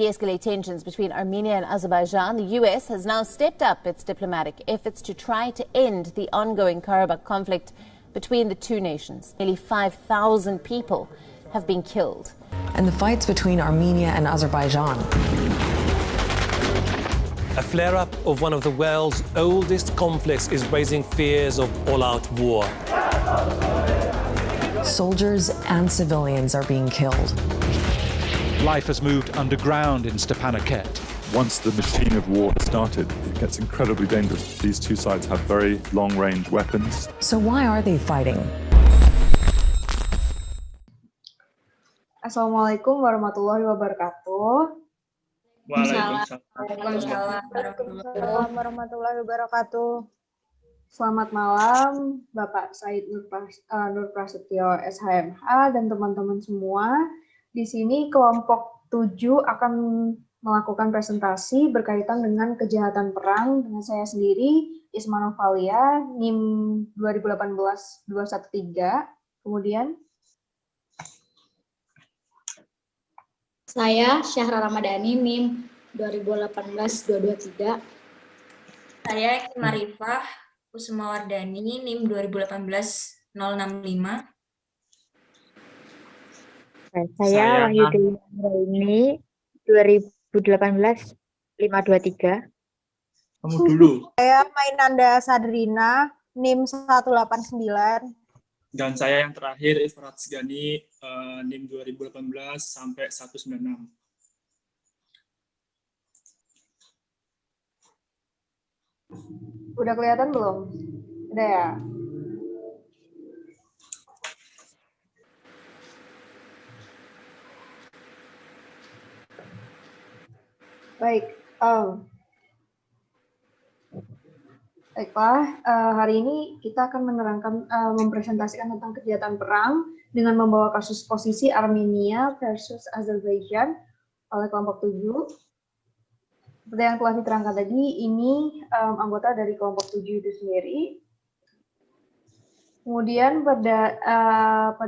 De-escalate tensions between Armenia and Azerbaijan, the US has now stepped up its diplomatic efforts to try to end the ongoing Karabakh conflict between the two nations. Nearly 5,000 people have been killed. And the fights between Armenia and Azerbaijan. A flare-up of one of the world's oldest conflicts is raising fears of all-out war. Soldiers and civilians are being killed. Life has moved underground in Stepanakert. Once the machine of war has started, it gets incredibly dangerous. These two sides have very long-range weapons. So why are they fighting? Assalamualaikum warahmatullahi wabarakatuh. Waalaikumsalam warahmatullahi wabarakatuh. Selamat malam, Bapak Said Nur Prasetyo SHMH dan teman-teman semua. Di sini kelompok 7 akan melakukan presentasi berkaitan dengan kejahatan perang dengan saya sendiri, Isma Novalia, NIM 2018-213. Kemudian Saya Syahra Ramadhani, NIM 2018-223. Saya Ki Marifah Kusumawardani, NIM 2018-065. Saya Wahyudi Raini 2018-523. Kamu dulu. Saya Mainanda Sadrina NIM 189. Dan saya yang terakhir Ifrat Segani, NIM 2018 sampai 196. udah kelihatan belum? Udah ya? Baik, baiklah, hari ini kita akan mempresentasikan tentang kejahatan perang dengan membawa kasus posisi Armenia versus Azerbaijan oleh kelompok 7. Seperti yang telah diterangkan tadi, ini anggota dari kelompok 7 itu sendiri. Kemudian pada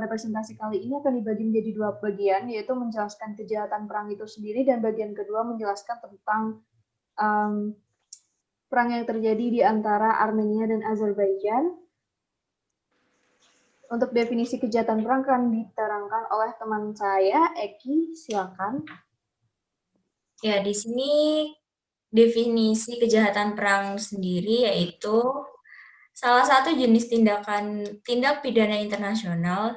presentasi kali ini akan dibagi menjadi 2 bagian, yaitu menjelaskan kejahatan perang itu sendiri, dan bagian kedua menjelaskan tentang perang yang terjadi di antara Armenia dan Azerbaijan. Untuk definisi kejahatan perang akan diterangkan oleh teman saya, Eki, silakan. Ya, di sini definisi kejahatan perang sendiri yaitu salah satu jenis tindak pidana internasional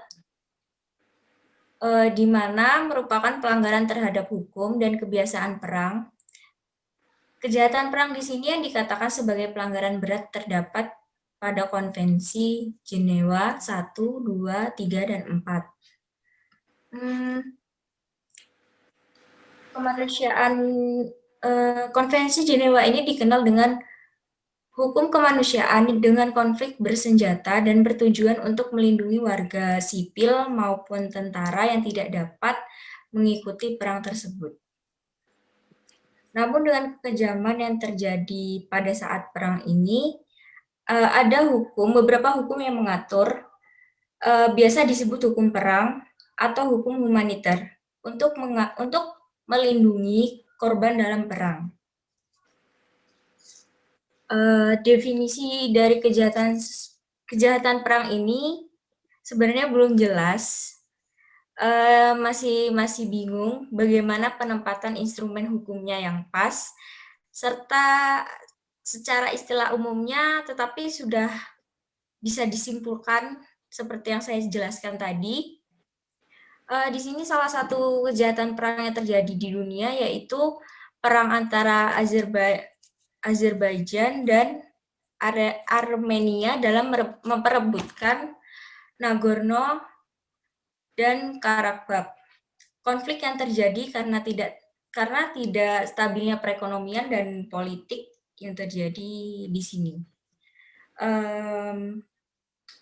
di mana merupakan pelanggaran terhadap hukum dan kebiasaan perang. Kejahatan perang di sini yang dikatakan sebagai pelanggaran berat terdapat pada Konvensi Jenewa 1, 2, 3, dan 4. Konvensi Jenewa ini dikenal dengan hukum kemanusiaan dengan konflik bersenjata dan bertujuan untuk melindungi warga sipil maupun tentara yang tidak dapat mengikuti perang tersebut. Namun dengan kekejaman yang terjadi pada saat perang ini, ada beberapa hukum yang mengatur, biasa disebut hukum perang atau hukum humaniter, untuk melindungi korban dalam perang. Definisi dari kejahatan perang ini sebenarnya belum jelas, masih bingung bagaimana penempatan instrumen hukumnya yang pas, serta secara istilah umumnya, tetapi sudah bisa disimpulkan seperti yang saya jelaskan tadi. Di sini salah satu kejahatan perang yang terjadi di dunia yaitu perang antara Azerbaijan dan Armenia dalam memperebutkan Nagorno dan Karabakh. Konflik yang terjadi karena tidak stabilnya perekonomian dan politik yang terjadi di sini.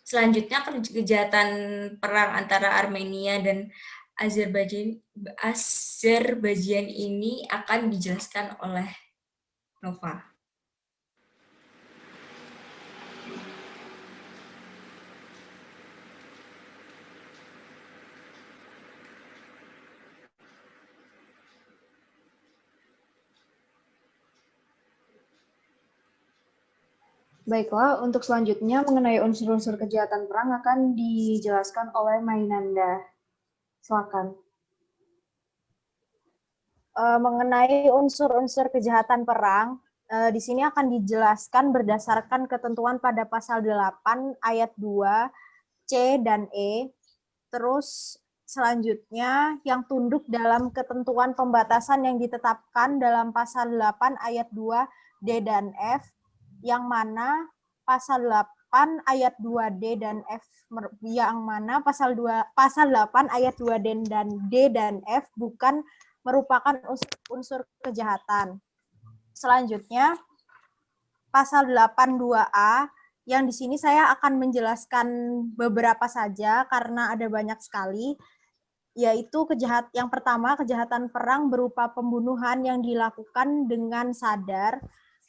Selanjutnya kejahatan perang antara Armenia dan Azerbaijan ini akan dijelaskan oleh Nova. Baiklah, untuk selanjutnya mengenai unsur-unsur kejahatan perang akan dijelaskan oleh Mainanda. Silakan. Mengenai unsur-unsur kejahatan perang, di sini akan dijelaskan berdasarkan ketentuan pada pasal 8 ayat 2 C dan E. Terus selanjutnya yang tunduk dalam ketentuan pembatasan yang ditetapkan dalam pasal 8 ayat 2 D dan F, yang mana pasal 8 ayat 2D dan F, yang mana pasal 8 ayat 2D dan F bukan merupakan unsur kejahatan. Selanjutnya pasal 82A, yang di sini saya akan menjelaskan beberapa saja karena ada banyak sekali, yaitu yang pertama, kejahatan perang berupa pembunuhan yang dilakukan dengan sadar.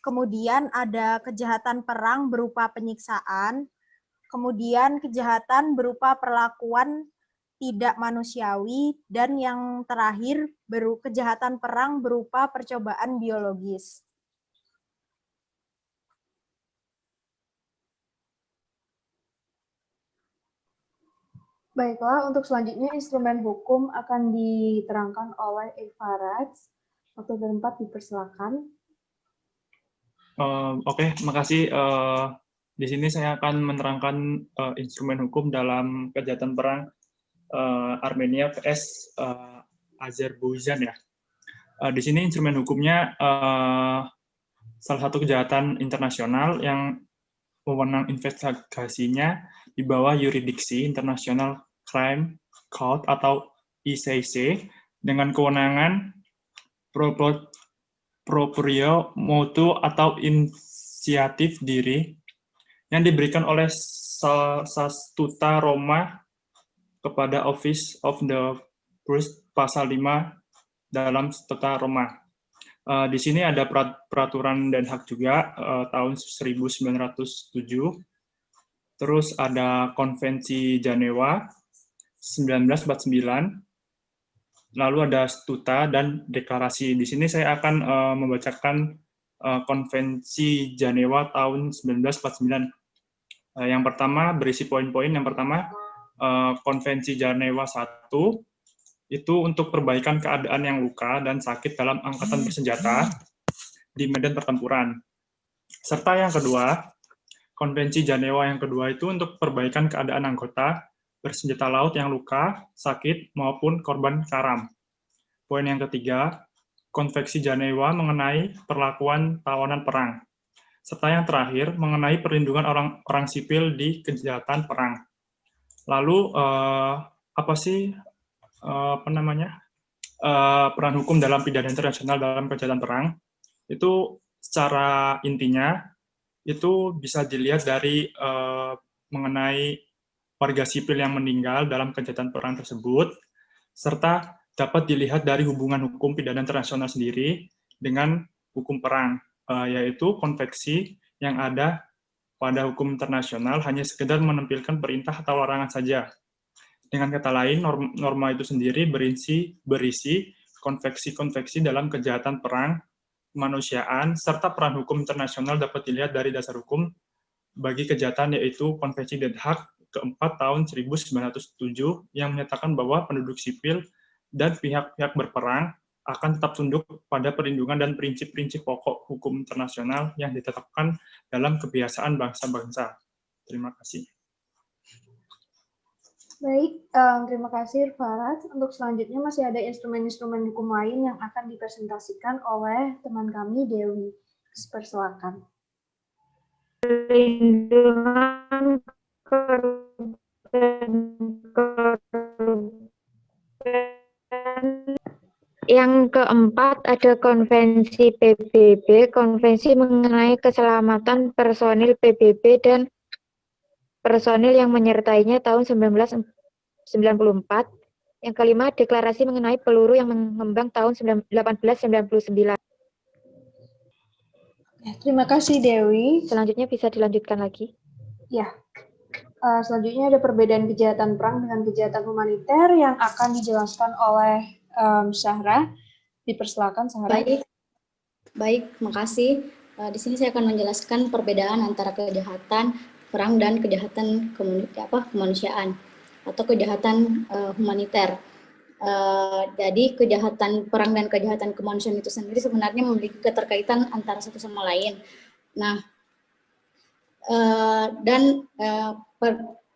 Kemudian ada kejahatan perang berupa penyiksaan, kemudian kejahatan berupa perlakuan tidak manusiawi, dan yang terakhir kejahatan perang berupa percobaan biologis. Baiklah, untuk selanjutnya instrumen hukum akan diterangkan oleh Eva Raj. Waktu berempat dipersilakan. Oke, makasih. Di sini saya akan menerangkan instrumen hukum dalam kejahatan perang Armenia vs Azerbaijan ya. Di sini instrumen hukumnya salah satu kejahatan internasional yang wewenang investigasinya di bawah yurisdiksi International Crime Court atau ICC dengan kewenangan proprio motu atau inisiatif diri yang diberikan oleh Statuta Roma kepada Office of the Priest pasal 5 dalam Statuta Roma. Di sini ada peraturan Den Haag juga tahun 1907. Terus ada Konvensi Jenewa 1949. Lalu ada Statuta dan Deklarasi. Di sini saya akan membacakan Konvensi Jenewa tahun 1949. Yang pertama berisi poin-poin. Yang pertama, Konvensi Jenewa 1 itu untuk perbaikan keadaan yang luka dan sakit dalam angkatan bersenjata di medan pertempuran. Serta yang kedua, Konvensi Jenewa yang kedua itu untuk perbaikan keadaan anggota bersenjata laut yang luka, sakit, maupun korban karam. Poin yang ketiga, Konvensi Jenewa mengenai perlakuan tawanan perang. Serta yang terakhir, mengenai perlindungan orang sipil di kejahatan perang. Lalu, apa sih peran hukum dalam pidana internasional dalam kejahatan perang? Itu secara intinya, itu bisa dilihat dari mengenai warga sipil yang meninggal dalam kejahatan perang tersebut, serta dapat dilihat dari hubungan hukum pidana internasional sendiri dengan hukum perang, yaitu konvensi yang ada pada hukum internasional hanya sekedar menampilkan perintah atau larangan saja. Dengan kata lain, norma itu sendiri berisi konveksi-konveksi dalam kejahatan perang, kemanusiaan, serta peran hukum internasional dapat dilihat dari dasar hukum bagi kejahatan, yaitu Konvensi Den Haag keempat tahun 1907 yang menyatakan bahwa penduduk sipil dan pihak-pihak berperang akan tetap tunduk pada perlindungan dan prinsip-prinsip pokok hukum internasional yang ditetapkan dalam kebiasaan bangsa-bangsa. Terima kasih. Baik, terima kasih Farad. Untuk selanjutnya masih ada instrumen-instrumen hukum lain yang akan dipresentasikan oleh teman kami Dewi. Persilakan. Perlindungan yang keempat ada Konvensi PBB, konvensi mengenai keselamatan personil PBB dan personil yang menyertainya tahun 1994. Yang kelima, deklarasi mengenai peluru yang mengembang tahun 1899. Terima kasih Dewi. Selanjutnya bisa dilanjutkan lagi. Ya, selanjutnya ada perbedaan kejahatan perang dengan kejahatan humaniter yang akan dijelaskan oleh Syahra. Dipersilakan Syahra. Baik, makasih. Di sini saya akan menjelaskan perbedaan antara kejahatan perang dan kejahatan kemanusiaan atau kejahatan humaniter. Jadi kejahatan perang dan kejahatan kemanusiaan itu sendiri sebenarnya memiliki keterkaitan antara satu sama lain. Nah,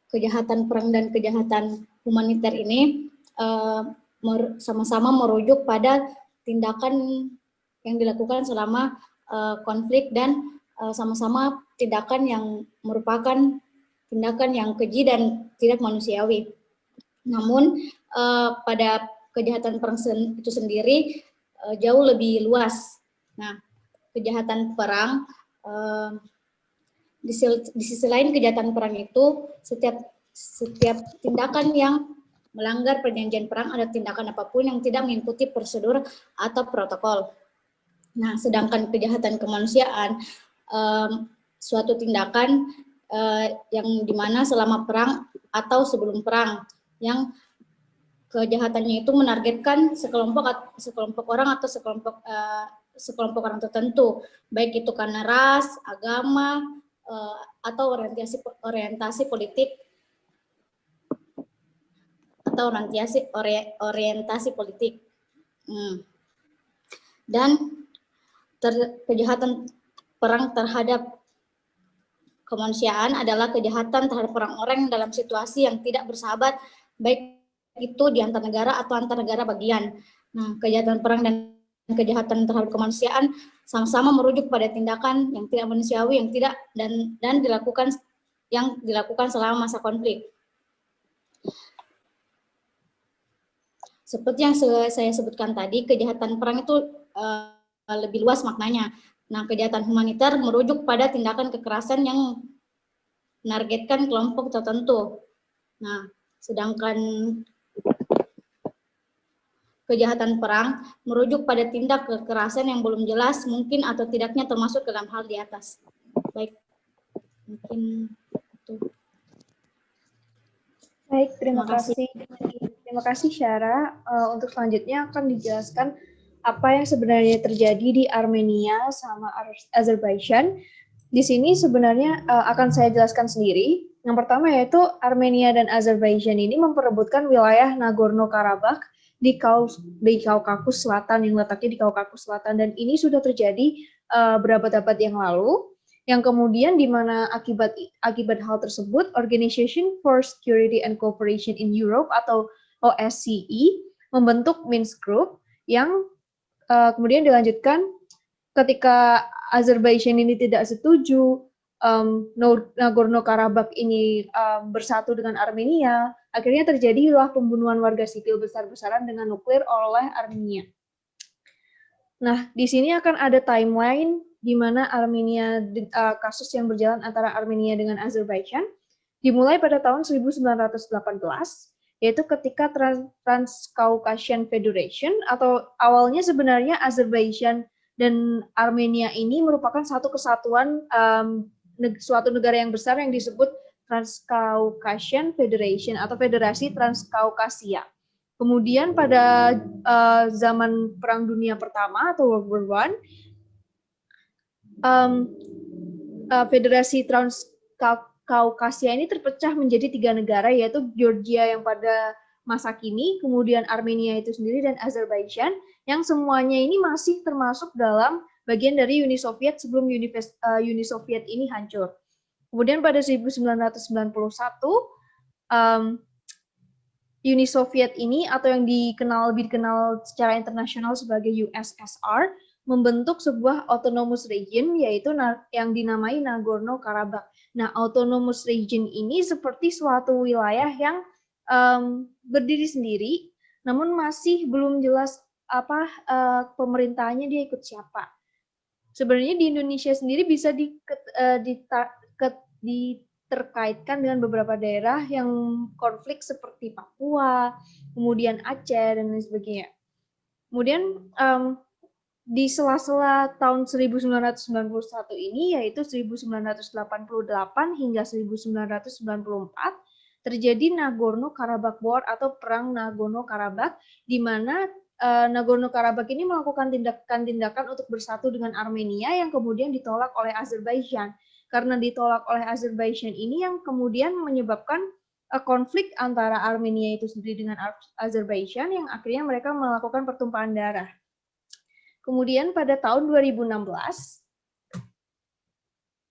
kejahatan perang dan kejahatan humaniter ini sama-sama merujuk pada tindakan yang dilakukan selama konflik dan sama-sama tindakan yang merupakan tindakan yang keji dan tidak manusiawi. Namun pada kejahatan perang itu sendiri jauh lebih luas. Nah, kejahatan perang di sisi lain kejahatan perang itu setiap tindakan yang melanggar perjanjian perang ada tindakan apapun yang tidak mengikuti prosedur atau protokol. Nah, sedangkan kejahatan kemanusiaan suatu tindakan yang dimana selama perang atau sebelum perang yang kejahatannya itu menargetkan sekelompok orang atau sekelompok orang tertentu, baik itu karena ras, agama, atau orientasi politik atau orientasi politik. Dan kejahatan perang terhadap kemanusiaan adalah kejahatan terhadap orang-orang dalam situasi yang tidak bersahabat, baik itu di antar negara atau antar negara bagian. Nah, kejahatan perang dan kejahatan terhadap kemanusiaan sama-sama merujuk pada tindakan yang tidak manusiawi yang tidak dan dilakukan selama masa konflik. Seperti yang saya sebutkan tadi, kejahatan perang itu lebih luas maknanya. Nah, kejahatan humaniter merujuk pada tindakan kekerasan yang menargetkan kelompok tertentu. Nah, sedangkan kejahatan perang merujuk pada tindak kekerasan yang belum jelas mungkin atau tidaknya termasuk dalam hal di atas. Baik, mungkin itu. Baik, terima kasih. Terima kasih Syara. Untuk selanjutnya akan dijelaskan apa yang sebenarnya terjadi di Armenia sama Azerbaijan. Di sini sebenarnya akan saya jelaskan sendiri. Yang pertama yaitu Armenia dan Azerbaijan ini memperebutkan wilayah Nagorno-Karabakh di Kaukasus Selatan, yang letaknya di Kaukasus Selatan, dan ini sudah terjadi berabad-abad yang lalu. Yang kemudian di mana akibat hal tersebut, Organization for Security and Cooperation in Europe atau OSCE membentuk Minsk Group yang kemudian dilanjutkan ketika Azerbaijan ini tidak setuju Nagorno-Karabakh ini bersatu dengan Armenia, akhirnya terjadilah pembunuhan warga sipil besar-besaran dengan nuklir oleh Armenia. Nah, di sini akan ada timeline di mana Armenia kasus yang berjalan antara Armenia dengan Azerbaijan dimulai pada tahun 1918, yaitu ketika Transcaucasian Federation atau awalnya sebenarnya Azerbaijan dan Armenia ini merupakan satu kesatuan suatu negara yang besar yang disebut Transcaucasian Federation atau Federasi Transkaukasia. Kemudian pada zaman Perang Dunia Pertama atau World War I, Federasi Transkaukasia ini terpecah menjadi 3 negara, yaitu Georgia yang pada masa kini, kemudian Armenia itu sendiri, dan Azerbaijan, yang semuanya ini masih termasuk dalam bagian dari Uni Soviet sebelum Uni Soviet ini hancur. Kemudian pada 1991, Uni Soviet ini atau yang lebih dikenal secara internasional sebagai USSR membentuk sebuah autonomous region, yaitu yang dinamai Nagorno-Karabakh. Nah, autonomous region ini seperti suatu wilayah yang berdiri sendiri, namun masih belum jelas pemerintahnya dia ikut siapa. Sebenarnya di Indonesia sendiri bisa terkaitkan dengan beberapa daerah yang konflik seperti Papua, kemudian Aceh, dan lain sebagainya. Kemudian di sela-sela tahun 1991 ini, yaitu 1988 hingga 1994, terjadi Nagorno-Karabakh War atau Perang Nagorno-Karabakh, di mana Nagorno-Karabakh ini melakukan tindakan-tindakan untuk bersatu dengan Armenia yang kemudian ditolak oleh Azerbaijan. Karena ditolak oleh Azerbaijan ini yang kemudian menyebabkan konflik antara Armenia itu sendiri dengan Azerbaijan yang akhirnya mereka melakukan pertumpahan darah. Kemudian pada tahun 2016,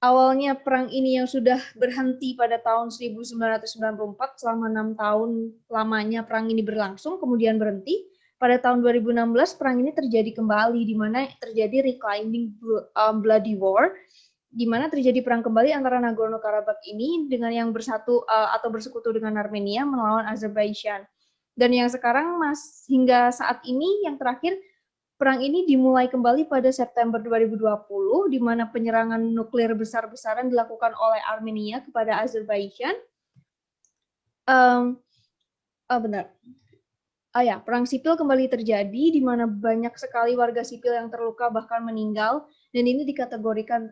awalnya perang ini yang sudah berhenti pada tahun 1994, selama 6 tahun lamanya perang ini berlangsung, kemudian berhenti. Pada tahun 2016, perang ini terjadi kembali, di mana terjadi reclaiming bloody war, di mana terjadi perang kembali antara Nagorno-Karabakh ini dengan yang bersatu atau bersekutu dengan Armenia melawan Azerbaijan. Dan yang sekarang hingga saat ini yang terakhir, perang ini dimulai kembali pada September 2020, di mana penyerangan nuklir besar-besaran dilakukan oleh Armenia kepada Azerbaijan. Perang sipil kembali terjadi, di mana banyak sekali warga sipil yang terluka bahkan meninggal, dan ini dikategorikan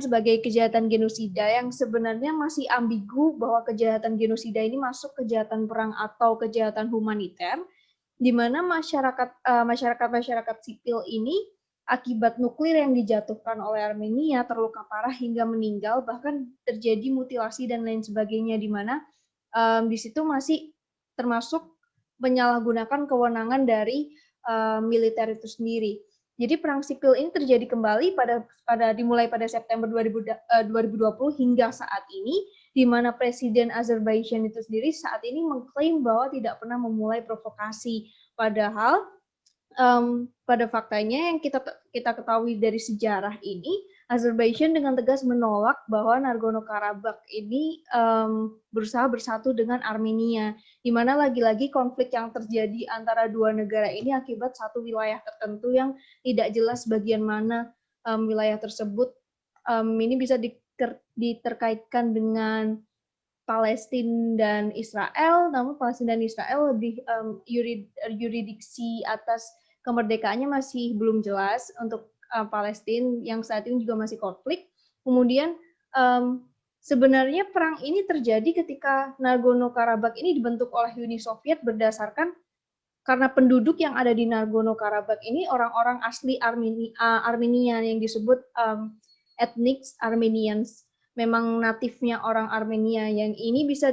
sebagai kejahatan genosida yang sebenarnya masih ambigu bahwa kejahatan genosida ini masuk kejahatan perang atau kejahatan humaniter, di mana masyarakat sipil ini akibat nuklir yang dijatuhkan oleh Armenia terluka parah hingga meninggal, bahkan terjadi mutilasi dan lain sebagainya, di mana di situ masih termasuk menyalahgunakan kewenangan dari militer itu sendiri. Jadi perang sipil ini terjadi kembali dimulai pada September 2020 hingga saat ini, di mana Presiden Azerbaijan itu sendiri saat ini mengklaim bahwa tidak pernah memulai provokasi. Padahal pada faktanya yang kita ketahui dari sejarah ini, Azerbaijan dengan tegas menolak bahwa Nagorno-Karabakh ini berusaha bersatu dengan Armenia, di mana lagi-lagi konflik yang terjadi antara dua negara ini akibat satu wilayah tertentu yang tidak jelas bagian mana wilayah tersebut. Ini bisa diterkaitkan dengan Palestina dan Israel, namun Palestina dan Israel lebih yurisdiksi atas kemerdekaannya masih belum jelas. Untuk Palestina yang saat ini juga masih konflik. Kemudian sebenarnya perang ini terjadi ketika Nagorno-Karabakh ini dibentuk oleh Uni Soviet berdasarkan karena penduduk yang ada di Nagorno-Karabakh ini orang-orang asli Armenia yang disebut ethnic Armenians, memang natifnya orang Armenia, yang ini bisa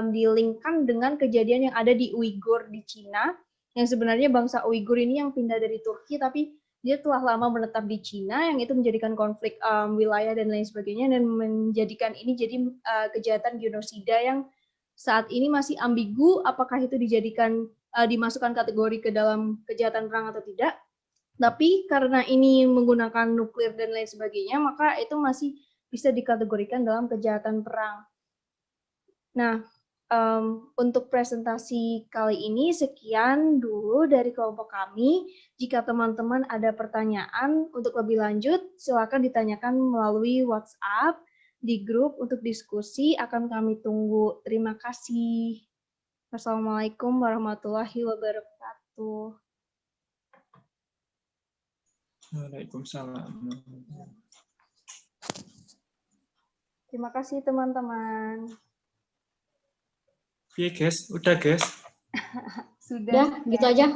dilinkkan dengan kejadian yang ada di Uighur di Cina, yang sebenarnya bangsa Uighur ini yang pindah dari Turki tapi dia telah lama menetap di Cina, yang itu menjadikan konflik wilayah dan lain sebagainya, dan menjadikan ini jadi kejahatan genosida yang saat ini masih ambigu apakah itu dimasukkan kategori ke dalam kejahatan perang atau tidak. Tapi karena ini menggunakan nuklir dan lain sebagainya, maka itu masih bisa dikategorikan dalam kejahatan perang. Nah, untuk presentasi kali ini sekian dulu dari kelompok kami. Jika teman-teman ada pertanyaan untuk lebih lanjut, silakan ditanyakan melalui WhatsApp di grup untuk diskusi. Akan kami tunggu. Terima kasih. Wassalamualaikum warahmatullahi wabarakatuh. Waalaikumsalam. Terima kasih teman-teman. Iya guys, udah guys. Sudah. Gitu aja.